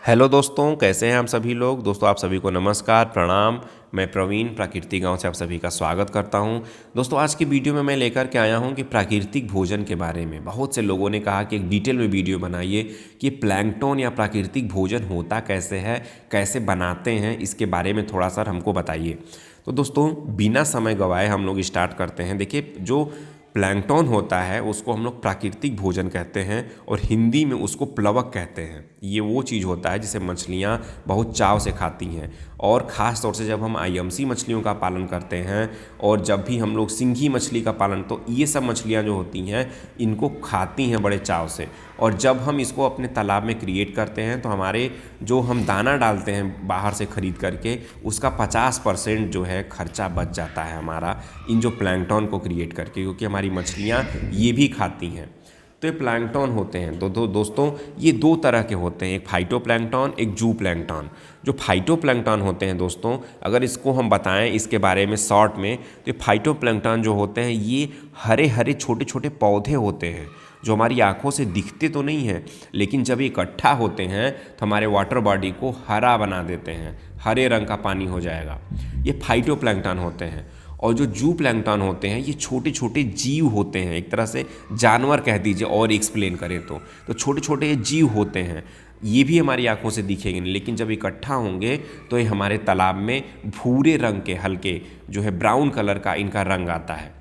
Hello दोस्तों, कैसे हैं आप सभी लोग। दोस्तों आप सभी को नमस्कार, प्रणाम। मैं प्रवीण प्राकृतिक गांव से आप सभी का स्वागत करता हूं। दोस्तों आज की वीडियो में मैं लेकर के आया हूं कि प्राकृतिक भोजन के बारे में बहुत से लोगों ने कहा कि एक डिटेल में वीडियो बनाइए कि प्लैंकटन या प्राकृतिक भोजन होता कैसे है, कैसे बनाते हैं, इसके बारे में थोड़ा सा हमको बताइए। तो दोस्तों बिना समय गवाए हम लोग स्टार्ट करते हैं। देखिए, जो प्लैंकटन होता है उसको हम लोग प्राकृतिक भोजन कहते हैं और हिंदी में उसको प्लवक कहते हैं। ये वो चीज़ होता है जिसे मछलियाँ बहुत चाव से खाती हैं, और ख़ास तौर से जब हम आईएमसी मछलियों का पालन करते हैं और जब भी हम लोग सिंघी मछली का पालन, तो ये सब मछलियाँ जो होती हैं इनको खाती हैं बड़े चाव से। और जब हम इसको अपने तालाब में क्रिएट करते हैं तो हमारे जो हम दाना डालते हैं बाहर से ख़रीद करके, उसका 50% जो है खर्चा बच जाता है हमारा इन जो प्लैंकटन को क्रिएट करके, क्योंकि हमारी मछलियाँ ये भी खाती हैं। तो ये प्लैंकटन होते हैं। दोस्तों ये दो तरह के होते हैं, एक फाइटोप्लैंकटन, एक जू प्लैंकटन। जो फाइटोप्लैंकटन होते हैं दोस्तों, अगर इसको हम बताएं इसके बारे में शॉर्ट में, तो ये फाइटोप्लैंकटन जो होते हैं ये हरे हरे छोटे छोटे पौधे होते हैं जो हमारी आंखों से दिखते तो नहीं हैं, लेकिन जब इकट्ठा होते हैं तो हमारे वाटर बॉडी को हरा बना देते हैं, हरे रंग का पानी हो जाएगा। ये फाइटोप्लैंकटन होते हैं। और जो जू प्लैंकटन होते हैं ये छोटे छोटे जीव होते हैं, एक तरह से जानवर कह दीजिए और एक्सप्लेन करें तो छोटे छोटे जीव होते हैं। ये भी हमारी आंखों से दिखेंगे नहीं, लेकिन जब इकट्ठा होंगे तो ये हमारे तालाब में भूरे रंग के, हल्के जो है ब्राउन कलर का इनका रंग आता है।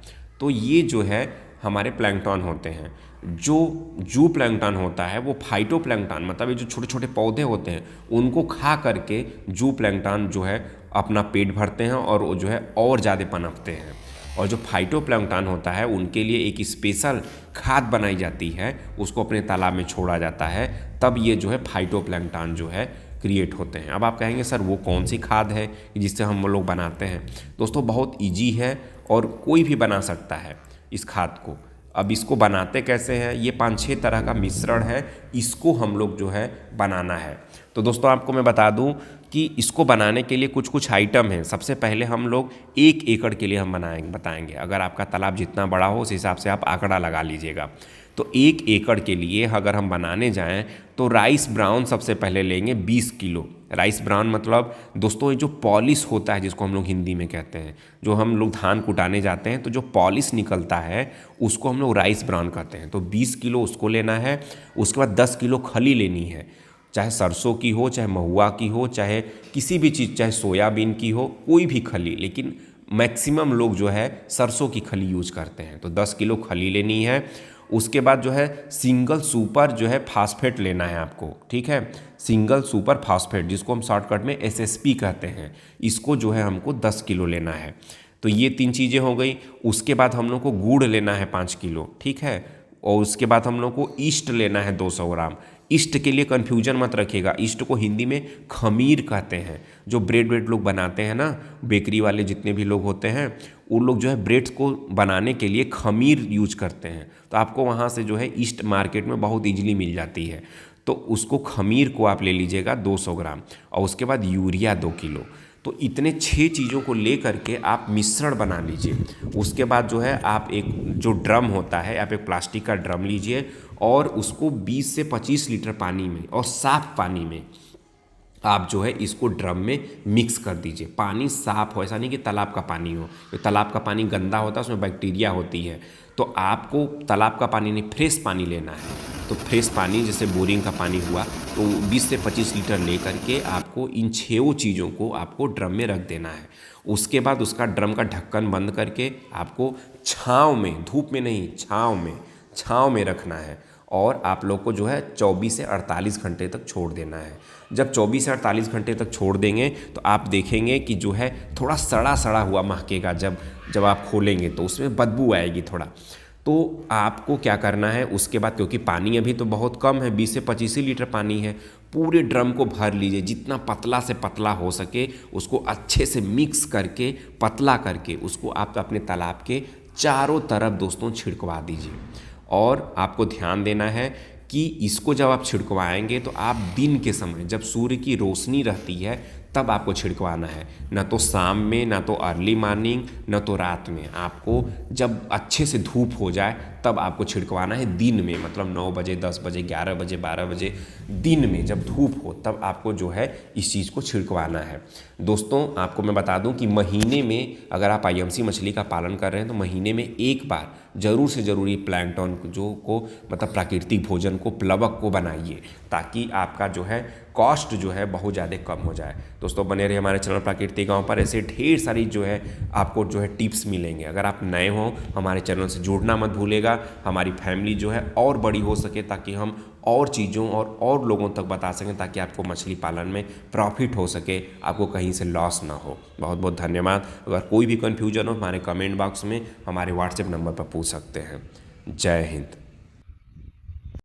तो ये जो है हमारे प्लैंकटन होते हैं। जो जू प्लैंकटन होता है वो फाइटोप्लैंकटन, मतलब ये जो छोटे छोटे पौधे होते हैं उनको खा करके जू प्लैंकटन जो है अपना पेट भरते हैं और वो जो है और ज़्यादा पनपते हैं। और जो फाइटोप्लैंकटन होता है उनके लिए एक स्पेशल खाद बनाई जाती है, उसको अपने तालाब में छोड़ा जाता है, तब ये जो है फाइटोप्लैंकटन जो है क्रिएट होते हैं। अब आप कहेंगे सर वो कौन सी खाद है जिससे हम लोग बनाते हैं। दोस्तों बहुत ईजी है और कोई भी बना सकता है इस खाद को। अब इसको बनाते कैसे हैं, ये 5-6 तरह का मिश्रण है, इसको हम लोग जो है बनाना है। तो दोस्तों आपको मैं बता दूं कि इसको बनाने के लिए कुछ कुछ आइटम हैं। सबसे पहले हम लोग 1 एकड़ के लिए हम बताएंगे। अगर आपका तालाब जितना बड़ा हो उस हिसाब से आप आंकड़ा लगा लीजिएगा। तो 1 एकड़ के लिए अगर हम बनाने जाएं तो राइस ब्राउन सबसे पहले लेंगे 20 किलो। राइस ब्राउन मतलब दोस्तों ये जो पॉलिश होता है जिसको हम लोग हिंदी में कहते हैं, जो हम लोग धान कुटाने जाते हैं तो जो पॉलिश निकलता है उसको हम लोग राइस ब्राउन कहते हैं। तो 20 किलो उसको लेना है। उसके बाद 10 किलो खली लेनी है, चाहे सरसों की हो, चाहे महुआ की हो, चाहे किसी भी चीज़, चाहे सोयाबीन की हो, कोई भी खली, लेकिन मैक्सिमम लोग जो है सरसों की खली यूज करते हैं। तो 10 किलो खली लेनी है। उसके बाद जो है सिंगल सुपर जो है फास्फेट लेना है आपको, ठीक है। सिंगल सुपर फास्फेट जिसको हम शॉर्टकट में एसएसपी कहते हैं, इसको जो है हमको 10 किलो लेना है। तो ये 3 चीज़ें हो गई। उसके बाद हम लोग को गुड़ लेना है 5 किलो, ठीक है। और उसके बाद हम लोग को ईस्ट लेना है 200 ग्राम। ईस्ट के लिए कन्फ्यूजन मत रखिएगा, ईस्ट को हिंदी में खमीर कहते हैं। जो ब्रेड लोग बनाते हैं ना, बेकरी वाले जितने भी लोग होते हैं, वो लोग जो है ब्रेड्स को बनाने के लिए खमीर यूज करते हैं। तो आपको वहाँ से जो है ईस्ट मार्केट में बहुत ईजिली मिल जाती है। तो उसको खमीर को आप ले लीजिएगा 200 ग्राम। और उसके बाद यूरिया 2 किलो। तो इतने 6 चीज़ों को ले करके आप मिश्रण बना लीजिए। उसके बाद जो है आप एक जो ड्रम होता है, आप एक प्लास्टिक का ड्रम लीजिए और उसको 20 से 25 लीटर पानी में और साफ पानी में आप जो है इसको ड्रम में मिक्स कर दीजिए। पानी साफ हो, ऐसा नहीं कि तालाब का पानी हो। तो तालाब का पानी गंदा होता है, उसमें बैक्टीरिया होती है। तो आपको तालाब का पानी नहीं, फ्रेश पानी लेना है। तो फ्रेश पानी जैसे बोरिंग का पानी हुआ, तो 20 से 25 लीटर ले करके आपको इन 6 चीज़ों को आपको ड्रम में रख देना है। उसके बाद उसका ड्रम का ढक्कन बंद करके आपको छाँव में, धूप में नहीं, छाँव में रखना है। और आप लोग को जो है 24 से 48 घंटे तक छोड़ देना है। जब 24 से 48 घंटे तक छोड़ देंगे तो आप देखेंगे कि जो है थोड़ा सड़ा सड़ा हुआ महकेगा। जब आप खोलेंगे तो उसमें बदबू आएगी थोड़ा। तो आपको क्या करना है उसके बाद, क्योंकि पानी अभी तो बहुत कम है, 20 से 25 लीटर पानी है, पूरे ड्रम को भर लीजिए। जितना पतला से पतला हो सके उसको अच्छे से मिक्स करके, पतला करके उसको आप अपने तालाब के चारों तरफ दोस्तों छिड़कवा दीजिए। और आपको ध्यान देना है कि इसको जब आप छिड़कवाएंगे तो आप दिन के समय जब सूर्य की रोशनी रहती है तब आपको छिड़कवाना है, ना तो शाम में, ना तो अर्ली मॉर्निंग, ना तो रात में। आपको जब अच्छे से धूप हो जाए तब आपको छिड़कवाना है, दिन में, मतलब 9 बजे, 10 बजे, 11 बजे, 12 बजे, दिन में जब धूप हो तब आपको जो है इस चीज़ को छिड़कवाना है। दोस्तों आपको मैं बता दूं कि महीने में अगर आप आईएमसी मछली का पालन कर रहे हैं तो महीने में एक बार ज़रूर से ज़रूर ये प्लैंकटन जो को मतलब प्राकृतिक भोजन को, प्लवक को बनाइए, ताकि आपका जो है कॉस्ट जो है बहुत ज़्यादा कम हो जाए। दोस्तों बने रहिए हमारे चैनल प्राकृतिक गांव पर, ऐसे ढेर सारी जो है आपको जो है टिप्स मिलेंगे। अगर आप नए हों हमारे चैनल से जुड़ना मत भूलेगा, हमारी फैमिली जो है और बड़ी हो सके, ताकि हम और चीज़ों और लोगों तक बता सकें, ताकि आपको मछली पालन में प्रॉफिट हो सके, आपको कहीं से लॉस ना हो। बहुत बहुत धन्यवाद। अगर कोई भी कन्फ्यूजन हो हमारे कमेंट बॉक्स में हमारे व्हाट्सएप नंबर पर पूछ सकते हैं। जय हिंद।